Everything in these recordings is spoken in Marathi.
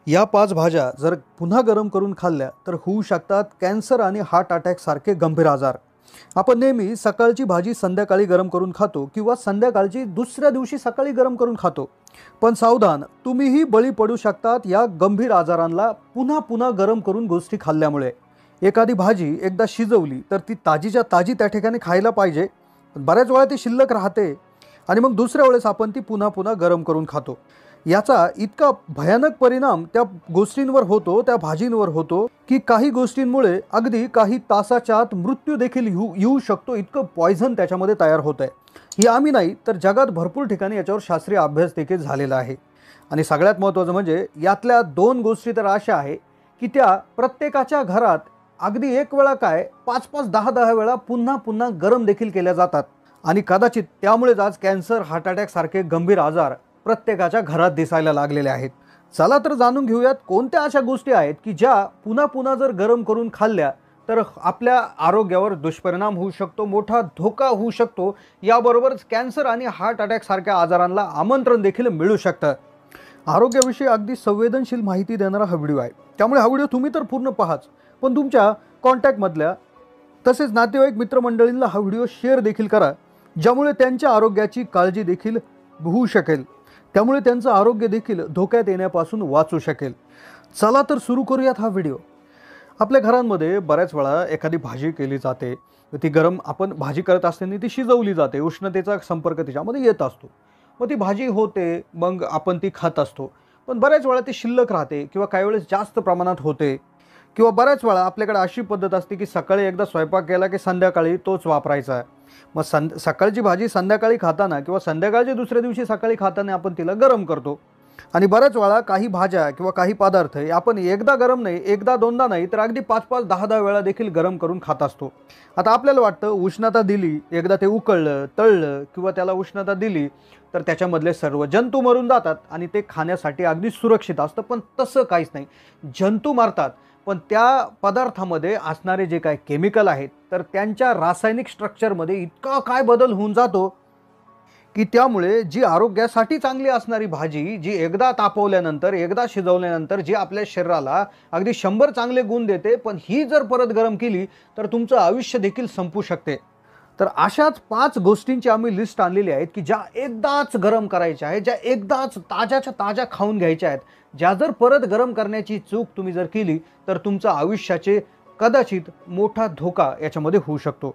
या 5 भाज्या जर पुन्हा गरम करून खाल्ल्या तर होऊ शकतात कॅन्सर आणि हार्ट अटॅक सारखे गंभीर आजार। आपण नेहमी सकाळची भाजी संध्याकाळी गरम करून खातो किंवा संध्याकाळची दुसऱ्या दिवशी सकाळी गरम करून खातो। पण सावधान, तुम्हीही बळी पडू शकतात या गंभीर आजारांना पुन्हा पुन्हा गरम करून गोष्टी खाल्ल्यामुळे। एखादी भाजी एकदा शिजवली तर ती ताजीच्या ताजी त्या ठिकाणी खायला पाहिजे, पण बऱ्याच वेळा ती शिल्लक राहते आणि मग दुसऱ्या वेळेस आपण ती पुन्हा पुन्हा गरम करून खातो। याचा इतका भयानक परिणाम त्या गोष्टींवर होतो, त्या भाजींवर होतो की काही गोष्टींमुळे अगदी काही तासाच्या आत मृत्यू देखील येऊ शकतो। इतकं पॉइझन त्याच्यामध्ये तयार होत आहे। ही आम्ही नाही तर जगात भरपूर ठिकाणी याच्यावर शास्त्रीय अभ्यास देखील झालेला आहे। आणि सगळ्यात महत्त्वाचं म्हणजे यातल्या 2 गोष्टी तर अशा आहे की त्या प्रत्येकाच्या घरात अगदी एक वेळा काय 5-5 10-10 वेळा पुन्हा पुन्हा गरम देखील केल्या जातात आणि कदाचित त्यामुळेच आज कॅन्सर, हार्ट अटॅक सारखे गंभीर आजार प्रत्येकाच्या घरात दिसायला लागलेले आहेत। चला तर जाणून घेऊयात कोणत्या अशा गोष्टी आहेत की ज्या पुन्हा पुन्हा जर गरम करून खाल्ल्या तर आपल्या आरोग्यावर दुष्परिणाम होऊ शकतो, मोठा धोका होऊ शकतो। याबरोबरच कॅन्सर आणि हार्ट अटॅक सारख्या आजारांना आमंत्रण देखील मिळू शकतं। आरोग्याविषयी अगदी संवेदनशील माहिती देणारा हा व्हिडिओ आहे, त्यामुळे हा व्हिडिओ तुम्ही तर पूर्ण पाहाच, पण तुमच्या कॉन्टॅक्टमधल्या तसेच नातेवाईक मित्रमंडळींना हा व्हिडिओ शेअर देखील करा, ज्यामुळे त्यांच्या आरोग्याची काळजी देखील होऊ शकेल, त्यामुळे त्यांचं आरोग्य देखील धोक्यात येण्यापासून वाचू शकेल। चला तर सुरू करूयात हा व्हिडिओ। आपल्या घरांमध्ये बऱ्याच वेळा एखादी भाजी केली जाते, ती गरम आपण भाजी करत असताना ती शिजवली जाते, उष्णतेचा संपर्क त्याच्यामध्ये येत असतो, मग ती भाजी होते, मग आपण ती खात असतो। पण बऱ्याच वेळा ती शिल्लक राहते किंवा काही वेळेस जास्त प्रमाणात होते, किंवा बऱ्याच वेळा आपल्याकडे अशी पद्धत असते की सकाळी एकदा स्वयंपाक केला की संध्याकाळी तोच वापरायचा आहे। मग सकाळची भाजी संध्याकाळी खाताना किंवा संध्याकाळची दुसऱ्या दिवशी सकाळी खाताना आपण तिला गरम करतो। आणि बऱ्याच वेळा काही भाज्या किंवा काही पदार्थ आपण एकदा गरम नाही, एकदा दोनदा नाही तर अगदी 5-5 10-10 वेळा देखील गरम करून खात असतो। आता आपल्याला वाटतं उष्णता दिली, एकदा ते उकळलं, तळलं किंवा त्याला उष्णता दिली तर त्याच्यामधले सर्व जंतू मरून जातात आणि ते खाण्यासाठी अगदी सुरक्षित असतं, पण तसं काहीच नाही। जंतू मरतात, पण त्या पदार्थामध्ये असणारे जे काही केमिकल आहेत तर त्यांच्या रासायनिक स्ट्रक्चरमध्ये इतका काय बदल होऊन जातो की त्यामुळे जी आरोग्यासाठी चांगली असणारी भाजी, जी एकदा तापवल्यानंतर, एकदा शिजवल्यानंतर जी आपल्या शरीराला अगदी 100 चांगले गुण देते, पण ही जर परत गरम केली तर तुमचं आयुष्य देखील संपू शकते। तर अशाच 5 गोष्टींची आम्ही लिस्ट आणलेली आहेत की ज्या एकदाच गरम करायच्या आहेत, ज्या एकदाच ताज्याच्या ताज्या खाऊन घ्यायच्या आहेत, ज्या जर परत गरम करण्याची चूक तुम्ही जर केली तर तुमच्या आयुष्याचे कदाचित मोठा धोका याच्यामध्ये होऊ शकतो।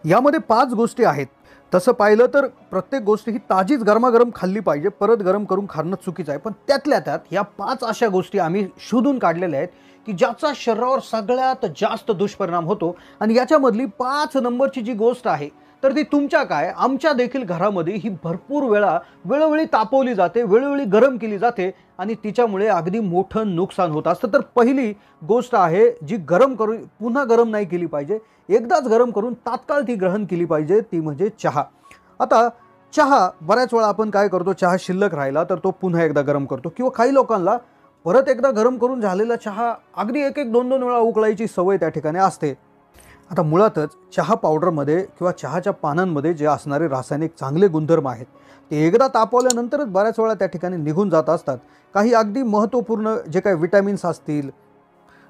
यामध्ये 5 गोष्टी आहेत। तसं पाहिलं तर प्रत्येक गोष्ट ही ताजीच गरमागरम खाल्ली पाहिजे, परत गरम करून खाणं चुकीचं आहे। पण त्यातल्या त्यात या 5 अशा गोष्टी आम्ही शोधून काढलेल्या आहेत की ज्याचा शरीरावर सगळ्यात जास्त दुष्परिणाम होतो। आणि याच्यामधली 5 नंबरची जी गोष्ट आहे तर ती तुमच्या काय आमच्या देखील घरामध्ये ही भरपूर वेळा वेळोवेळी तापवली जाते, वेळोवेळी गरम केली जाते आणि तिच्यामुळे अगदी मोठं नुकसान होत असतं। तर पहिली गोष्ट आहे जी गरम करून पुन्हा गरम नाही केली पाहिजे, एकदाच गरम करून तात्काळ ती ग्रहण केली पाहिजे, ती म्हणजे चहा। आता चहा बऱ्याच वेळा आपण काय करतो, चहा शिल्लक राहिला तर तो पुन्हा एकदा गरम करतो, किंवा काही लोकांना परत एकदा गरम करून झालेला चहा अगदी 1-1 2-2 वेळा उकळायची सवय त्या ठिकाणी असते। आता मुळातच चहा पावडरमध्ये किंवा चहाच्या पानांमध्ये जे असणारे रासायनिक चांगले गुणधर्म आहेत ते एकदा तापवल्यानंतरच बऱ्याच वेळा त्या ठिकाणी निघून जात असतात। काही अगदी महत्त्वपूर्ण जे काही विटॅमिन्स असतील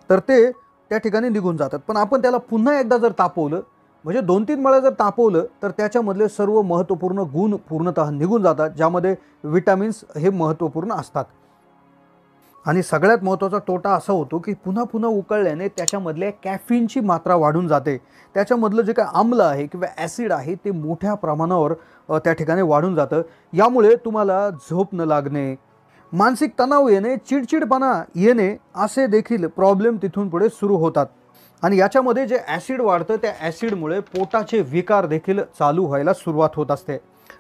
तर ते त्या ठिकाणी निघून जातात, पण आपण त्याला पुन्हा एकदा जर तापवलं, म्हणजे 2-3 वेळा जर तापवलं तर त्याच्यामधले सर्व महत्त्वपूर्ण गुण पूर्णतः निघून जातात, ज्यामध्ये विटॅमिन्स हे महत्त्वपूर्ण असतात। आणि सगळ्यात महत्त्वाचा तोटा असा होतो की पुन्हा पुन्हा उकळल्याने त्याच्यामधल्या कॅफीनची मात्रा वाढून जाते, त्याच्यामधलं जे काही आम्ल आहे किंवा ॲसिड आहे ते मोठ्या प्रमाणावर त्या ठिकाणी वाढून जातं। यामुळे तुम्हाला झोप न लागणे, मानसिक तणाव येणे, चिडचिडपणा येणे असे देखील प्रॉब्लेम तिथून पुढे सुरू होतात। आणि याच्यामध्ये जे ॲसिड वाढतं त्या ॲसिडमुळे पोटाचे विकार देखील चालू व्हायला सुरुवात होत असते।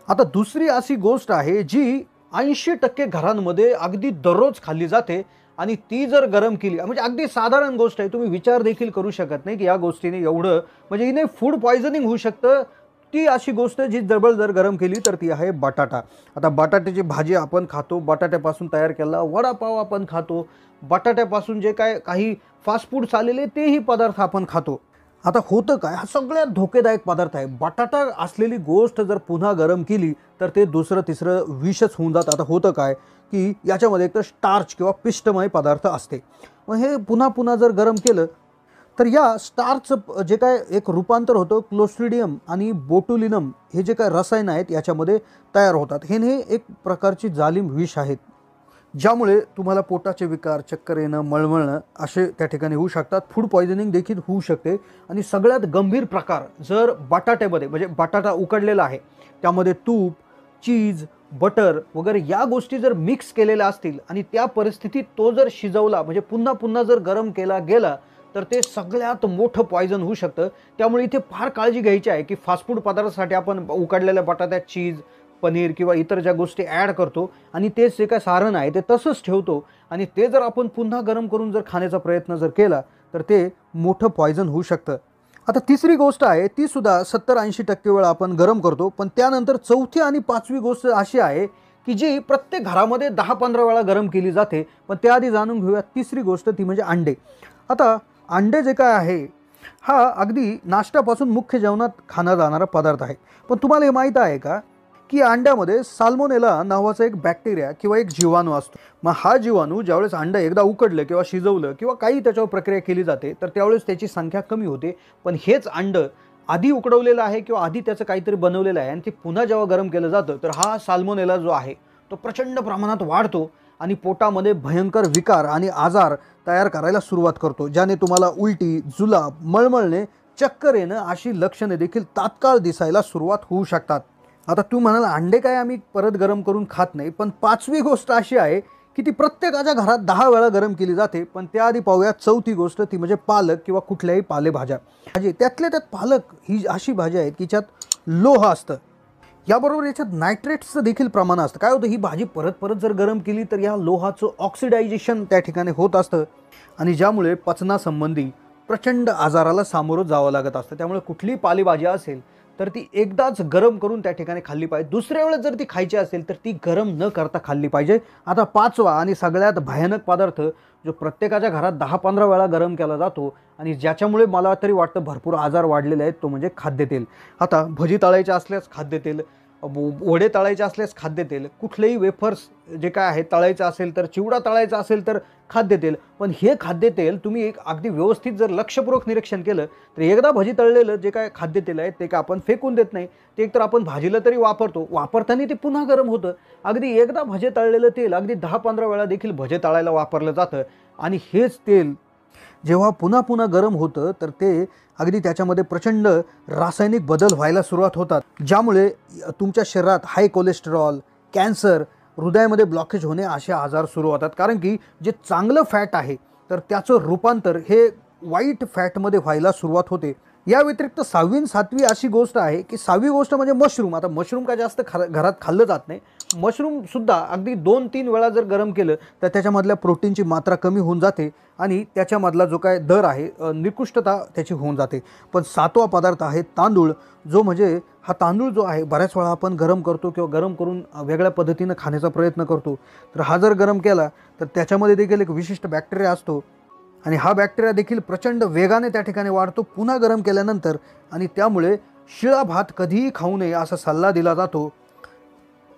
आता दुसरी अशी गोष्ट आहे जी 80% घरांमध्ये अगदी दररोज खाल्ली जाते आणि ती जर गरम केली, म्हणजे अगदी साधारण गोष्ट आहे, तुम्ही विचार देखील करू शकत नाही की या गोष्टीने एवढं म्हणजे हिने फूड पॉयझनिंग होऊ शकतं। ती अशी गोष्ट जी जर गरम केली तर ती आहे बटाटा। आता बटाट्याची भाजी आपण खातो, बटाट्यापासून तयार केलेला वडापाव आपण खातो, बटाट्यापासून जे काय काही फास्ट फूड चाललेले तेही पदार्थ आपण खातो। आता होतं काय, हा सगळ्यात धोकेदायक पदार्थ आहे। बटाटा असलेली गोष्ट जर पुन्हा गरम केली तर ते दुसरं तिसरं विषच होऊन जातं। आता होतं काय, की याच्यामध्ये एक तर स्टार्च किंवा पिष्टमय पदार्थ असते। मग हे पुन्हा पुन्हा जर गरम केलं तर या स्टार्चचं जे काय एक रूपांतर होतं क्लोस्ट्रिडियम आणि बोटुलिनम हे जे काय रसायन आहेत याच्यामध्ये तयार होतात। हे एक प्रकारची जालिम विष आहेत, ज्यामुळे तुम्हाला पोटाचे विकार, चक्कर येणं, मळमळणं असे त्या ठिकाणी होऊ शकतात। फूड पॉयझनिंग देखील होऊ शकते। आणि सगळ्यात गंभीर प्रकार जर बटाट्यामध्ये, म्हणजे बटाटा उकडलेला आहे त्यामध्ये तूप, चीज, बटर वगैरे या गोष्टी जर मिक्स केलेल्या असतील आणि त्या परिस्थितीत तो जर शिजवला, म्हणजे पुन्हा पुन्हा जर गरम केला गेला तर ते सगळ्यात मोठं पॉयझन होऊ शकतं। त्यामुळे इथे फार काळजी घ्यायची आहे की फास्ट फूड पदार्थासाठी आपण उकडलेल्या बटाट्यात चीज, पनीर किंवा इतर ज्या गोष्टी ॲड करतो आणि तेच जे काय सारण आहे ते तसंच ठेवतो आणि ते जर आपण पुन्हा गरम करून जर खाण्याचा प्रयत्न जर केला तर ते मोठं पॉयझन होऊ शकतं। आता तिसरी गोष्ट आहे ती सुद्धा 70-80% वेळा आपण गरम करतो, पण त्यानंतर चौथी आणि पाचवी गोष्ट अशी आहे की जी प्रत्येक घरामध्ये 10-15 वेळा गरम केली जाते। पण त्याआधी जाणून घेऊया तिसरी गोष्ट, ती म्हणजे अंडे। आता अंडे जे काय आहे हा अगदी नाश्त्यापासून मुख्य जेवणात खाणं जाणारा पदार्थ आहे। पण तुम्हाला हे माहीत आहे का की अंड्यामध्ये साल्मोनेला नावाचा एक बॅक्टेरिया किंवा एक जीवाणू असतो। मग हा जीवाणू ज्यावेळेस अंडं एकदा उकडलं किंवा शिजवलं किंवा काही त्याच्यावर प्रक्रिया केली जाते तर त्यावेळेस त्याची संख्या कमी होते। पण हेच अंडं आधी उकडवलेलं आहे किंवा आधी त्याचं काहीतरी बनवलेलं आहे आणि ते पुन्हा जेव्हा गरम केलं जातं तर हा साल्मोनेला जो आहे तो प्रचंड प्रमाणात वाढतो आणि पोटामध्ये भयंकर विकार आणि आजार तयार करायला सुरुवात करतो, ज्याने तुम्हाला उलटी, जुलाब, मळमळणे, चक्कर येणं अशी लक्षणे देखील तात्काळ दिसायला सुरुवात होऊ शकतात। आता तू म्हणाल अंडे काय आम्ही परत गरम करून खात नाही, पण पाचवी गोष्ट अशी आहे की ती प्रत्येकाच्या घरात 10 वेळा गरम केली जाते। पण त्याआधी पाहूया चौथी गोष्ट, ती म्हणजे पालक किंवा कुठल्याही पालेभाज्या। म्हणजे त्यातल्या त्यात पालक ही अशी भाजी आहे की ज्यात लोह असतं, याबरोबर याच्यात नायट्रेट्सचं देखील प्रमाण असतं। काय होतं, ही भाजी परत परत जर गरम केली तर या लोहाचं ऑक्सिडायझेशन त्या ठिकाणी होत असतं आणि ज्यामुळे पचनासंबंधी प्रचंड आजाराला सामोरं जावं लागत असतं। त्यामुळे कुठलीही पालेभाजी असेल तर ती एकदाच गरम करून त्या ठिकाणी खाल्ली पाहिजे। दुसऱ्या वेळेस जर ती खायची असेल तर ती गरम न करता खाल्ली पाहिजे। आता पाचवा आणि सगळ्यात भयानक पदार्थ जो प्रत्येकाच्या घरात 10-15 वेळा गरम केला जातो आणि ज्याच्यामुळे मला तरी वाटतं भरपूर आजार वाढलेले आहेत, तो म्हणजे खाद्यतेल। आता भजी तळायचे असल्यास खाद्यतेल, वडे तळायचे असल्यास खाद्यतेल, कुठलेही वेफर्स जे काय आहे तळायचं असेल तर, चिवडा तळायचा असेल तर खाद्यतेल। पण हे खाद्यतेल तुम्ही एक अगदी व्यवस्थित जर लक्षपूर्वक निरीक्षण केलं तर एकदा भजी तळलेलं जे काय खाद्यतेल आहे ते काय आपण फेकून देत नाही, ते एकतर आपण भाजीला तरी वापरतो, वापरताना ते पुन्हा गरम होतं। अगदी एकदा भजे तळलेलं तेल अगदी 10-15 वेळा देखील भजे तळायला वापरलं जातं आणि हेच तेल जेव्हा पुन्हा पुन्हा गरम होतं तर ते अगदी त्याच्यामध्ये प्रचंड रासायनिक बदल व्हायला सुरुवात होतात, ज्यामुळे तुमच्या शरीरात हाय कोलेस्टेरॉल, कॅन्सर, हृदयामध्ये ब्लॉकेज होणे असे आजार सुरू होतात। कारण की जे चांगलं फॅट आहे तर त्याचं रूपांतर हे वाईट फॅटमध्ये व्हायला सुरुवात होते। या व्यतिरिक्त 6वी आणि 7वी अशी गोष्ट आहे की 6वी गोष्ट म्हणजे मशरूम। आता मशरूम काय जास्त घरात खाल्लं जात नाही, मशरूम सुद्धा अगदी 2-3 वेळा जर गरम केलं तर त्याच्यामधल्या प्रोटीनची मात्रा कमी होऊन जाते आणि त्याच्यामधला जो काय दर आहे निकृष्टता त्याची होऊन जाते। पण 7वा पदार्थ आहे तांदूळ, जो म्हणजे हा तांदूळ जो आहे बऱ्याच वेळा आपण गरम करतो किंवा गरम करून वेगळ्या पद्धतीनं खाण्याचा प्रयत्न करतो। तर हा जर गरम केला तर त्याच्यामध्ये देखील एक विशिष्ट बॅक्टेरिया असतो आणि हा बॅक्टेरिया देखील प्रचंड वेगाने त्या ठिकाणी वाढतो पुन्हा गरम केल्यानंतर, आणि त्यामुळे शिळा भात कधीही खाऊ नये असा सल्ला दिला जातो।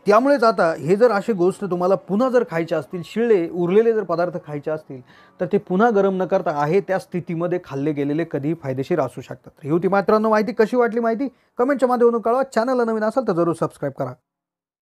त्यामुळेच आता हे जर अशी गोष्ट तुम्हाला पुन्हा जर खायचे असतील, शिळे उरलेले जर पदार्थ खायचे असतील तर ते पुन्हा गरम न करता आहे त्या स्थितीमध्ये खाल्ले गेलेले कधीही फायदेशीर असू शकतात। ही होती मित्रांनो माहिती। कशी वाटली माहिती कमेंटच्या माध्यमातून कळवा। चॅनलला नवीन असाल तर जरूर सबस्क्राईब करा।